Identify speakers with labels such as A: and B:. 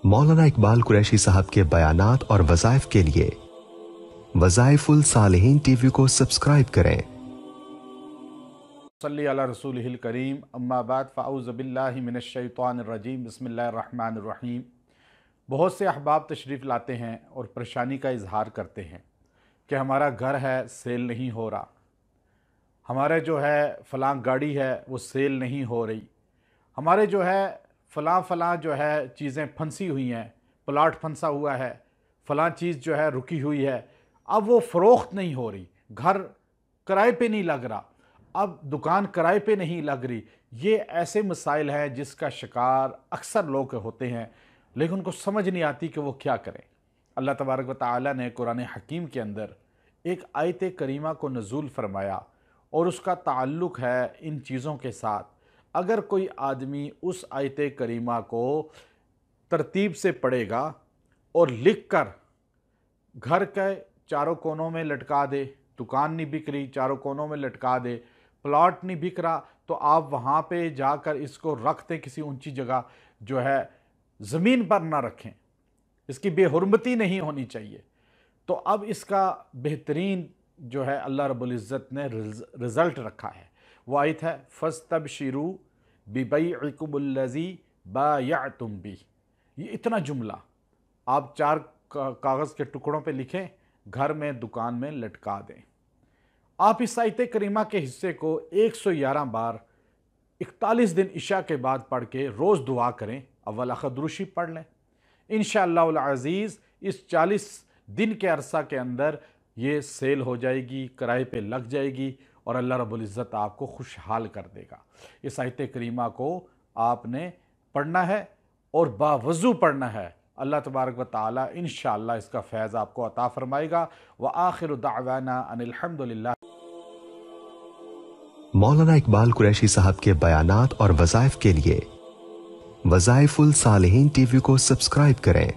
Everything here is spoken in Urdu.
A: مولانا اقبال قریشی صاحب کے بیانات اور وظائف کے لیے وظائف الصالحین ٹی وی کو سبسکرائب کریں۔
B: صلی علی رسولہ الکریم، اما بعد فاعوذ باللہ من الشیطان الرجیم، بسم اللہ الرحمن الرحیم۔ بہت سے احباب تشریف لاتے ہیں اور پریشانی کا اظہار کرتے ہیں کہ ہمارا گھر ہے سیل نہیں ہو رہا، ہمارے جو ہے فلاں گاڑی ہے وہ سیل نہیں ہو رہی، ہمارے جو ہے فلاں جو ہے چیزیں پھنسی ہوئی ہیں، پلاٹ پھنسا ہوا ہے، فلاں چیز جو ہے رکی ہوئی ہے، اب وہ فروخت نہیں ہو رہی، گھر کرائے پہ نہیں لگ رہا، اب دکان کرائے پہ نہیں لگ رہی۔ یہ ایسے مسائل ہیں جس کا شکار اکثر لوگ ہوتے ہیں، لیکن ان کو سمجھ نہیں آتی کہ وہ کیا کریں۔ اللہ تبارک و تعالی نے قرآن حکیم کے اندر ایک آیت کریمہ کو نزول فرمایا اور اس کا تعلق ہے ان چیزوں کے ساتھ۔ اگر کوئی آدمی اس آیت کریمہ کو ترتیب سے پڑھے گا اور لکھ کر گھر کے چاروں کونوں میں لٹکا دے، دکان نہیں بک رہی چاروں کونوں میں لٹکا دے، پلاٹ نہیں بک رہا تو آپ وہاں پہ جا کر اس کو رکھ دیں کسی اونچی جگہ، جو ہے زمین پر نہ رکھیں، اس کی بے حرمتی نہیں ہونی چاہیے۔ تو اب اس کا بہترین جو ہے اللہ رب العزت نے رزلٹ رکھا ہے، وہ آیت ہے فَاسْتَبْشِرُوا بِبَيْعِكُمُ الَّذِي بَایَعْتُمْ بِهِ۔ یہ اتنا جملہ آپ 4 کاغذ کے ٹکڑوں پہ لکھیں، گھر میں دکان میں لٹکا دیں۔ آپ اس آیت کریمہ کے حصے کو 111 بار 41 دن عشاء کے بعد پڑھ کے روز دعا کریں، اول آخر درود شریف پڑھ لیں۔ انشاءاللہ العزیز اس 40 دن کے عرصہ کے اندر یہ سیل ہو جائے گی، کرائے پہ لگ جائے گی اور اللہ رب العزت آپ کو خوشحال کر دے گا۔ اس آیت کریمہ کو آپ نے پڑھنا ہے اور باوضو پڑھنا ہے۔ اللہ تبارک و تعالی انشاءاللہ اس کا فیض آپ کو عطا فرمائے گا۔ وآخر دعوانا ان الحمدللہ۔
A: مولانا اقبال قریشی صاحب کے بیانات اور وظائف کے لیے وظائف الصالحین ٹی وی کو سبسکرائب کریں۔